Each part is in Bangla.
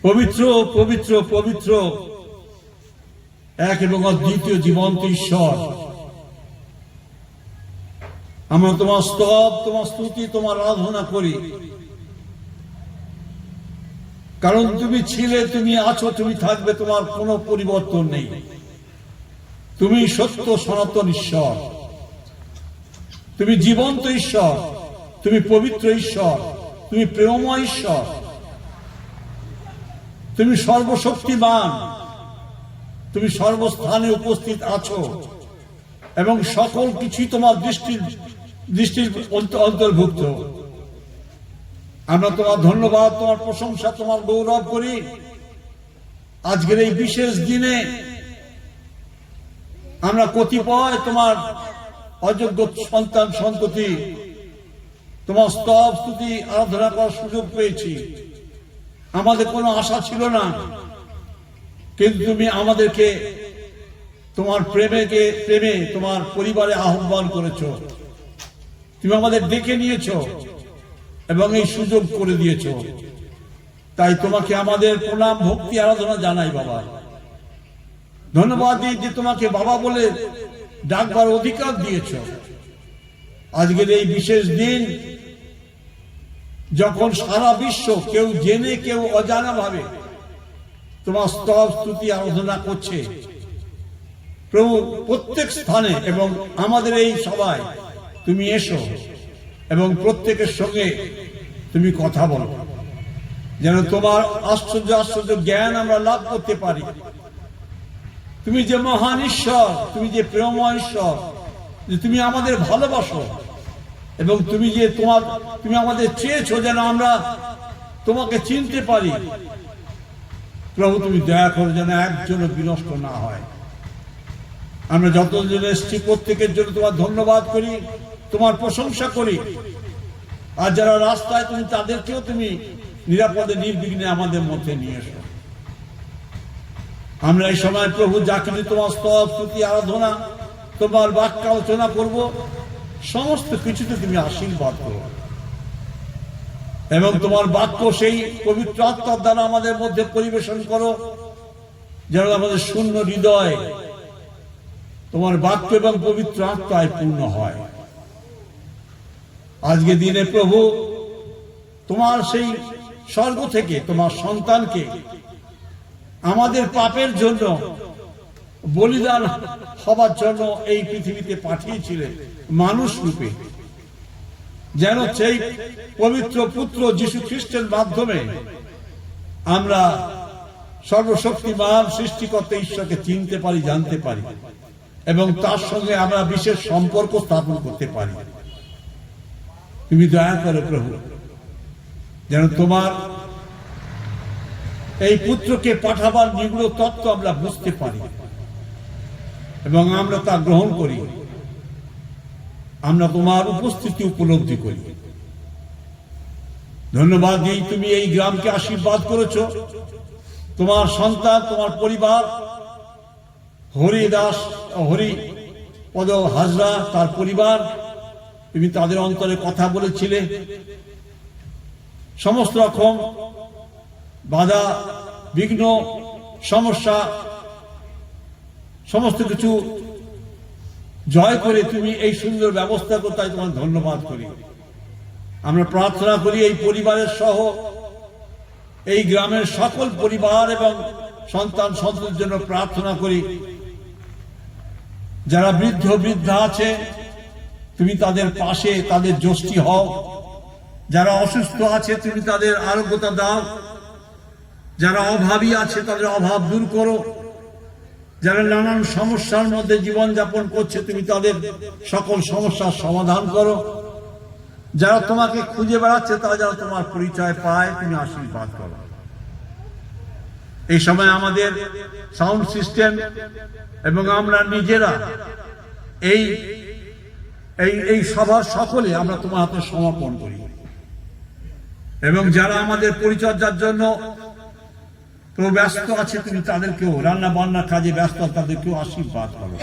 পবিত্র পবিত্র পবিত্র এক এবং অদ্বিতীয় জীবন্ত ঈশ্বর, আমরা তোমার স্তব, তোমার স্তুতি, তোমার আরাধনা করি। কারণ তুমি ছিলে, তুমি আছো, তুমি থাকবে, তোমার কোনো পরিবর্তন নেই। তুমি সত্য সনাতন ঈশ্বর, তুমি জীবন্ত ঈশ্বর, তুমি পবিত্র ঈশ্বর, তুমি প্রেমময় ঈশ্বর, তুমি সর্বশক্তিমান, তুমি সর্বস্থানে উপস্থিত আছো এবং সকল কিছুই তোমার দৃষ্টির অন্তর্ভুক্ত। আমরা তোমার ধন্যবাদ, তোমার প্রশংসা, তোমার গৌরব করি। আজকের এই বিশেষ দিনে আমরা কতিপয় তোমার অযোগ্য সন্তান সন্ততি তোমার স্তব স্তুতি আরাধনা করার সুযোগ পেয়েছি। আমাদের কোনো আশা ছিল না, কিন্তু তুমি আমাদেরকে তোমার প্রেমে তোমার পরিবারে আহ্বান করেছো। তুমি আমাদের ডেকে নিয়েছো এবং এই সুযোগ করে দিয়েছো। তাই তোমাকে আমাদের প্রণাম, ভক্তি, আরাধনা জানাই বাবা। ধন্যবাদ দিই যে তোমাকে বাবা বলে ডাকবার অধিকার দিয়েছো। আজকের এই বিশেষ দিন, যখন সারা বিশ্ব কেউ জেনে কেউ অজানা ভাবে তোমার স্তব স্তুতি আরাধনা করছে, প্রভু প্রত্যেক স্থানে এবং আমাদের এই সভায় তুমি এসো এবং প্রত্যেকের সঙ্গে তুমি কথা বলো, যেন তোমার আশ্চর্য আশ্চর্য জ্ঞান আমরা লাভ করতে পারি। তুমি যে মহান ঈশ্বর, তুমি যে প্রেমময় ঈশ্বর, যে তুমি আমাদের ভালোবাসো এবং তুমি যে তুমি আমাদের চেয়েছো যেন আমরা তোমাকে চিনতে পারি। প্রভু তুমি দয়া করো যেন একজনও বিনষ্ট না হয়। আমরা যতজন এসেছি প্রত্যেকের জন্য তোমার ধন্যবাদ করি, তোমার প্রশংসা করি। আর যারা রাস্তায়, তুমি তাদেরকেও তুমি নিরাপদে নির্বিঘ্নে আমাদের মধ্যে নিয়ে এসো। আমরা এই সময় প্রভু যা কিছু তোমার স্তব স্তুতি আরাধনা, তোমার বাক্য আলোচনা করব, সমস্ত কিছুতে তুমি আশীর্বাদ করো এবং তোমার বাক্য সেই পবিত্র আত্মার দ্বারা আমাদের মধ্যে পরিবেশন করো, যেন আমাদের শূন্য হৃদয় তোমার বাক্য এবং পবিত্র আত্মায় পূর্ণ হয়। আজকে দিনে প্রভু তোমার সেই স্বর্গ থেকে তোমার সন্তানকে আমাদের পাপের জন্য বলিদান হবার জন্য এই পৃথিবীতে পাঠিয়েছিলেন মানুষ রূপে, যেন সেই পবিত্র পুত্র যীশু খ্রিস্টের মাধ্যমে আমরা সর্বশক্তিমান সৃষ্টিকর্তা ঈশ্বরকে চিনতে পারি, জানতে পারি এবং তার সঙ্গে আমরা বিশেষ সম্পর্ক স্থাপন করতে পারি। তুমি দয়া করো প্রভু, যেন তোমার এই পুত্রকে পাঠাবার নিগুড় তত্ত্ব আমরা বুঝতে পারি এবং আমরা তা গ্রহণ করি, আমরা তোমার উপস্থিতি উপলব্ধি করি। ধন্যবাদ দিই, তুমি এই গ্রামকে আশীর্বাদ করেছো। তোমার সন্তান, তোমার পরিবার, হরিপদ হাজরা, তার পরিবার, তুমি তাদের অন্তরে কথা বলেছিলে। সমস্ত রকম বাধা বিঘ্ন সমস্যা সমস্ত কিছু জয় করে তুমি এই সুন্দর ব্যবস্থা করতে, তাই তোমার ধন্যবাদ করি। আমরা প্রার্থনা করি এই পরিবারের সহ এই গ্রামের সকল পরিবার এবং সন্তান সন্ততির জন্য প্রার্থনা করি। যারা বৃদ্ধ বৃদ্ধা আছে, তুমি তাদের পাশে, তাদের যষ্টি হও। যারা অসুস্থ আছে, তুমি তাদের আরোগ্যতা দাও। যারা অভাবী আছে, তাদের অভাব দূর করো। যারা নানান সমস্যার মধ্যে জীবনযাপন করছে, তুমি তাদের সকল সমস্যার সমাধান করো। যারা তোমাকে খুঁজে বেড়াচ্ছে, তারা যারা তোমার পরিচয় পায়, তুমি আশীর্বাদ করো। এই সময় আমাদের সাউন্ড সিস্টেম এবং আমরা নিজেরা এই সভার সকলে আমরা তোমার হাতে সমর্পণ করি এবং যারা আমাদের পরিচর্যার জন্য ব্যস্ত আছে, তুমি তাদেরকেও, রান্না বান্নার কাজে ব্যস্ত, তাদেরকেও আশীর্বাদ করো।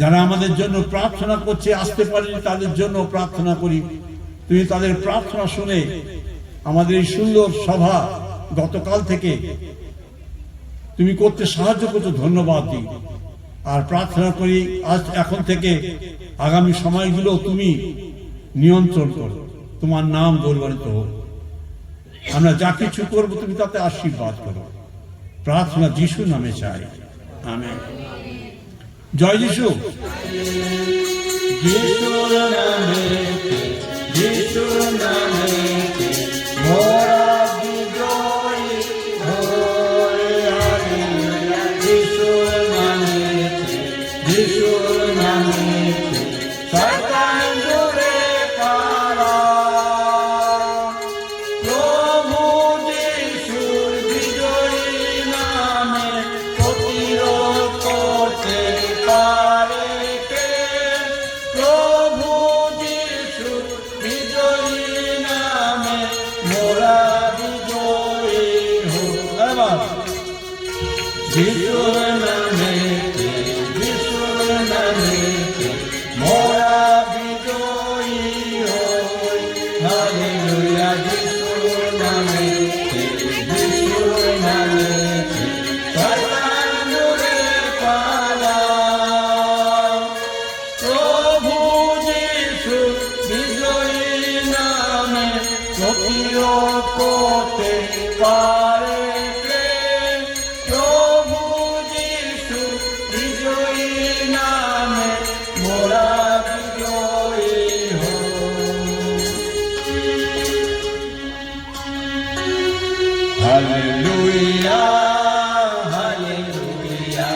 যারা আমাদের জন্য প্রার্থনা করছে, আসতে পারেনি, তাদের জন্য প্রার্থনা করি। তুমি তাদের প্রার্থনা শুনে আমাদের এই সুন্দর সভা গতকাল থেকে তুমি করতে সাহায্য করছো, ধন্যবাদ দিই। আর প্রার্থনা করি আজ এখন থেকে আগামী সময়গুলো তুমি নিয়ন্ত্রণ করো, তোমার নাম গৌরবান্বিত হোক। আমরা যা কিছু করবো তুমি তাতে আশীর্বাদ করো। প্রার্থনা যিশুর নামে চাই, আমেন। জয় যিশু। যিশুর নামে, যিশুর নামে মোরা বিজয়ী হই, হালেলুয়া। যিশুর নামে, যিশুর নামে শয়তান দূরে পালা। প্রভু যিশুর বিজয়ী নামে প্রতিরোধ করতে পারে কে? প্রভু যিশুর বিজয়ী নামে মোরা বিজয়ী হই। এবার যিশুর নামে, যিশুর নামে মোরা বিজয়ী হই, হালেলুয়া। যিশুর নামে, যিশুর নামে শয়তান দূরে পালা। প্রভু যিশু বিজয়ী নামে প্রতিরোধ করতে পারে কে? প্রভু যিশু বিজয়ী নামে মোরা বিজয়ী হই। Hallelujah, hallelujah.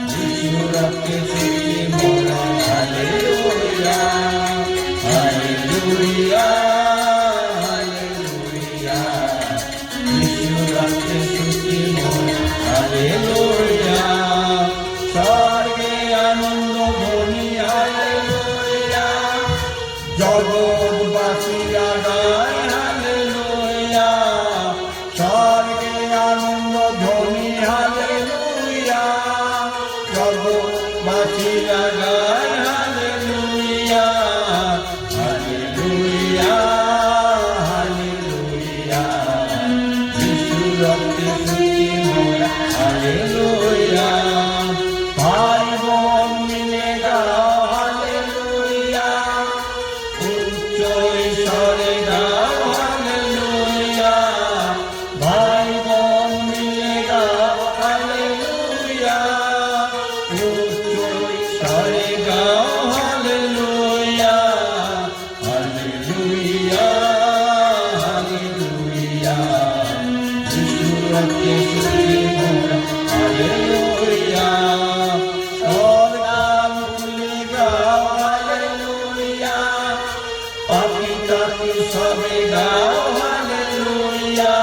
যিশু রক্তে সিঁচি মোরা, হালেলুয়া, হালেলুয়া, হালেলুয়া। যিশু রক্তে সিঁচি মোরা, হালেলুয়া। স্বর্গে আনন্দ ধ্বনি, হালেলুয়া। জগৎবাসীরা গায়, হালেলুয়া। স্বর্গে আনন্দ ধ্বনি, হালেলুয়া। জগৎবাসীরা গায়, হালেলুয়া, হালেলুয়া, হালেলুয়া। যিশু রক্তে সিঁচি মোরা, হালেলুয়া। ভাই বোন মিলে গাও, হালেলুয়া। উচ্চ ঈশ্বরে গাও, হালেলুয়া। ভাই বোন মিলে গাও, হালেলুয়া। উচ্চ ঈশ্বরে গাও, হালেলুয়া, হালেলুয়া, হালেলুয়া। যিশু রক্তে সিঁচি মোরা, হালেলুয়া। স্বর্গাম খুলে গাও, হালেলুয়া। পাপী তাপী সবে গাও, হালেলুয়া।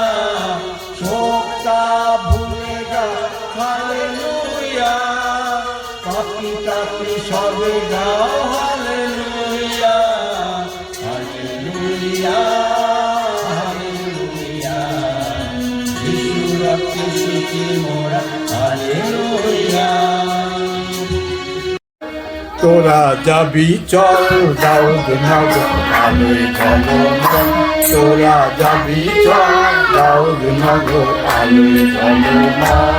শোকটা ভুলে গাও, হালেলুয়া। পাপী তাপী সবে গাও, হালেলুয়া, হালেলুয়া, হালেলুয়া। যিশু রক্তে সিঁচি মোরা, হালেলুয়া। তোরা যাবি চল দাউদ নগর আলোয় ঝলমল। তোরা যাবি চল দাউদ নগর আলোয় ঝলমল।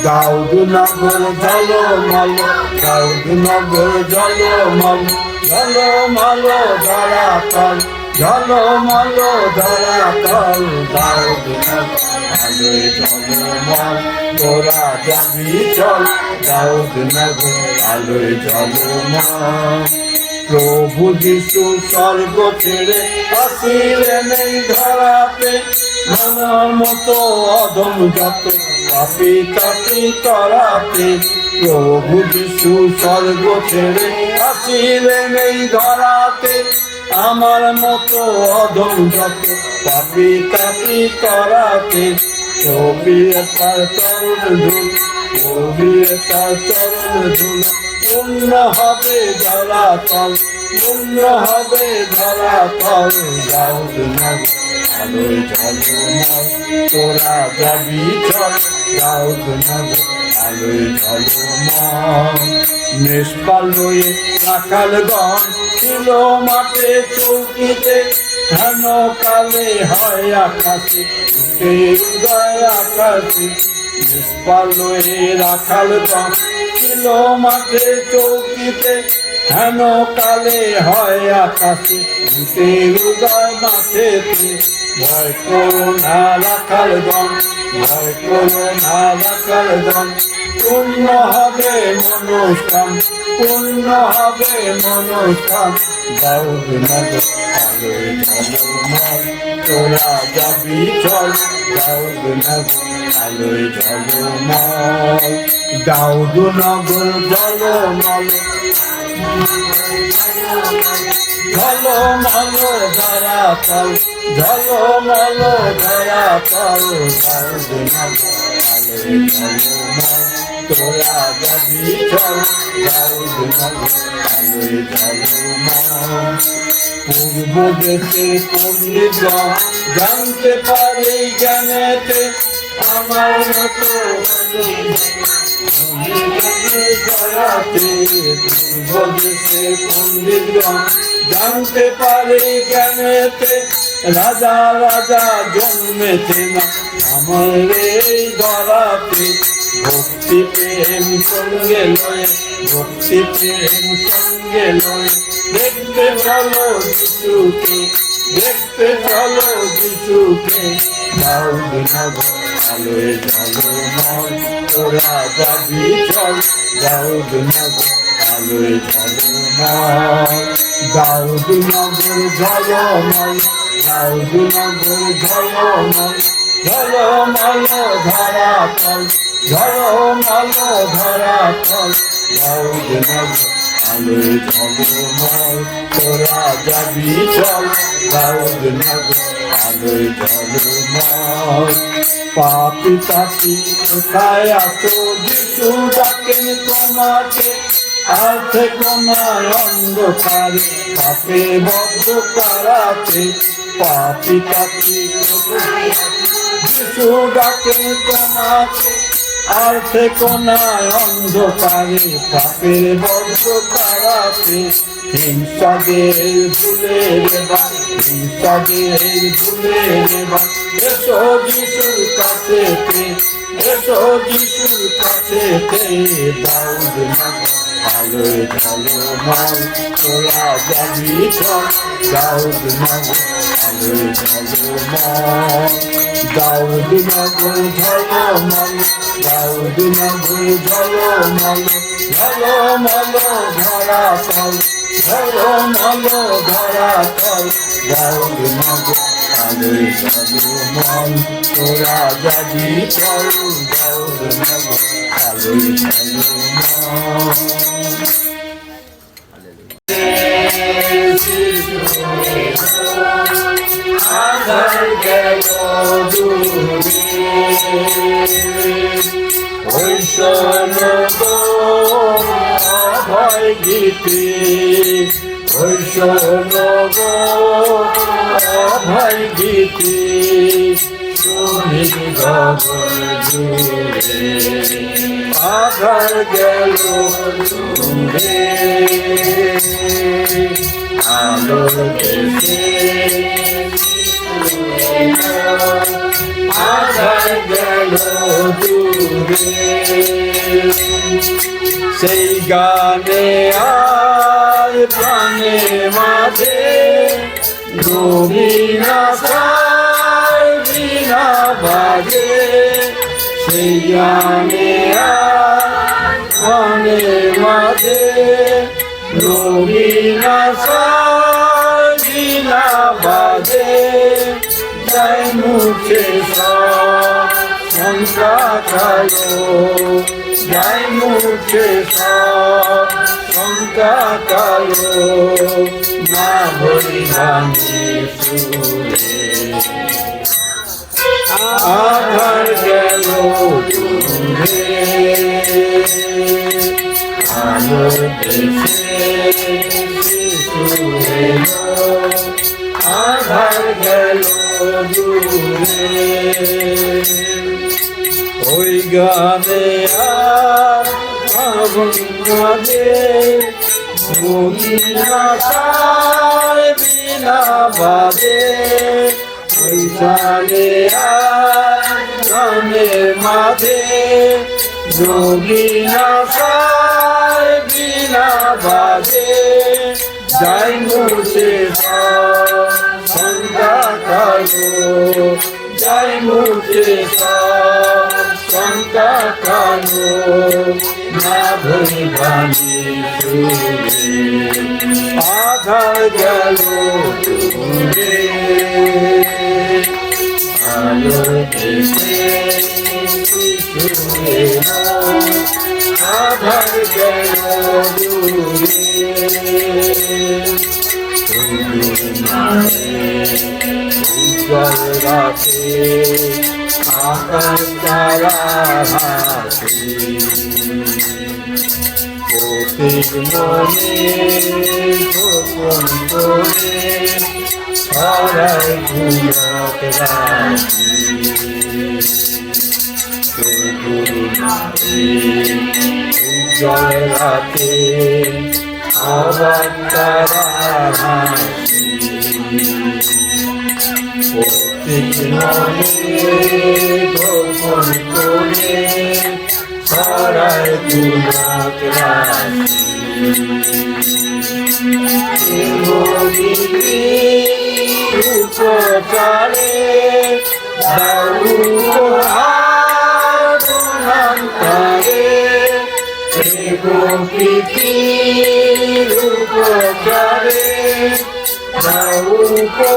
দাউদ নগর ঝলমল, দাউদ নগর ঝলমল। ঝলমল ধরাতল, ঝলমল ধরাতল। দাউদ নগর আলোয় ঝলমল। তোরা যাবি চল দাউদ নগর আলোয় ঝলমল। প্রভু যিশু স্বর্গ ছেড়ে আসিলেন এই ধরাতে। মনের মতো অধম যত পাপী তাপী তরাতে। প্রভু যিশু স্বর্গ ছেড়ে আসিলেন এই ধরাতে। আমার মতো অধম যত পাপী তাপী তরাতে। কবির তার চরণ ধুল, কবির তার চরণ ধুল। পূর্ণ হবে ধরাতল, পূর্ণ হবে ধরাতল। দাউদ নগর আলোয় ঝলমল। তোরা যাবি চল দাউদ নগর আলোয় ঝলমল। মেষপাল লয়ে রাখালগণ ছিল মাঠে চৌকিতে। হেন কালে হয় আকাশে উদয় আকাশে নিষ্পালয়ে রাখাল দম ছিল মাঠে চৌকিতে হেন কালে হয় আকাশে উদয় মাঠেতে ভয় করো না রাখাল দম ভয় করো না রাখাল দম পূর্ণ হবে মনস্কাম পূর্ণ হবে মনস্কাম দাউদ নগর আলোয় ঝলমল তোরা যাবি চল দাউদ নগর আলোয় ঝলমল দাউদ নগর ঝলমল ঝলমল ধরাতল ঝলমল ধরাতল দাউদ নগর আলোয় ঝলমল তোরা যাবি চল দাউদ নগর আলোয় ঝলমল পূর্ব দেশে পণ্ডিত জানতে পারে জ্ঞানেতে আমার মতো পূর্ব দেশে পণ্ডিত জানতে পারে জ্ঞানেতে রাজা রাজা জন্মেছে না আমার এই ধরাতে ভক্তি প্রেম সঙ্গে লয়ে ভক্তি প্রেম সঙ্গে লয়ে দেখতে চলো যিশুকে দেখতে চলো যিশুকে দাউদ নগর আলোয় ঝলমল তোরা যাবি চল দাউদ নগর আলোয় ঝলমল দাউদ নগর ঝলমল দাউদ নগর ঝলমল ঝলমল ধরাতল ঝলমল ধরাতল দাউদ নগর আলোয় ঝলমল তোরা যাবি চল দাউদ নগর আলোয় ঝলমল পাপি পাপি কোথায় আছো যিশু ডাকেন তোমাকে আর থেকো না অন্ধকারে পাপে বদ্ধ কারাতে পাপি পাপি যিশু ডাকেন তোমাকে আর থেকো না অন্ধকারে পাপের বদ্ধ কারাতে হিংসাদের ভুলে দেবা হিংসাদের ভুলে দেবা এসো যিশুর কাছেতে এসো যিশুর কাছেতে দাউদ নগর আলোয় ঝলমল তোরা যাবি চল দাউদ নগর আলোয় ঝলমল দাউদ নগর ঝলমল দাউদ নগর ঝলমল ঝলমল ধরাতল ঝলমল ধরাতল দাউদ নগর আলোয় ঝলমল তোরা যাবি চল দাউদ নগর আলোয় ঝলমল আধার গেল দূরে ওই শোনো অভয় গীতি ওই শোনো অভয় গীতি শুনি গগন জুড়ে আধার গেল দূরে আলোর দেশে আধার গেল দূরে সেই গানে আর প্রাণে মাঝে নবীনা সার বিনা বাজে সেই গানে আর প্রাণে মাঝে নবীনা সার বিনা বাজে জয় মুখে শঙ্কা কালো জয় মুখে শঙ্কা কালো না হরিধানে সুরে আধার গেল দূরে আলোর দেশে সুরে আধার গেল দূরে ওই গানে আর ভাবনাদে বিনা বিনা বাজে ওইখানে গ্রামের মাঝে নবীনা সায় বিনা বাজে যাই মুছে সন্ধ্যা কালো যাই মুছে সন্ধ্যা কালো না ভৈবানি আধার গেল দূরে আলো দেশে আধার গেল দূরে উজ্জ্বল রাতে আকাশ তারা হাসি প্রতীক মনে গোপন করে ছড়াই ঘুমত রাখি উজ্জ্বল রাতে আবার তারা হাসি প্রতীক মনে গোপন করে ছড়াই ঘুমত রাখি উপকারে দাউরে প্রকৃতির উপকারে দাউরে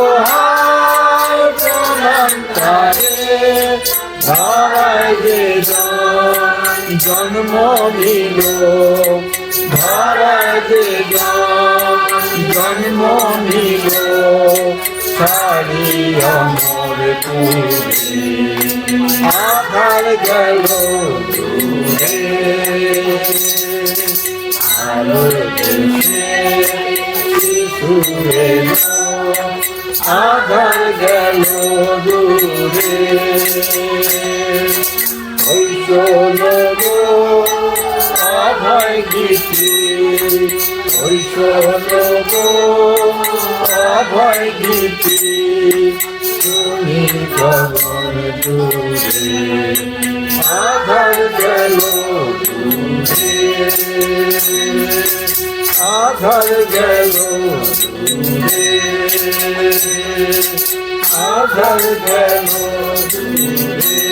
ধরায় যে জন্ম নিল ধরায় যে জন্ম নিল সারি অমর পুরে আধার গেল দূরে আলো দেশে শিশুরে আধার গেল দূরে ওই শোনো অভয় গীতি ওই শোনো অভয় গীতি তুমি গগন দূরে আধার গেল দূরে আধার গেল দূরে আধার গেল দূরে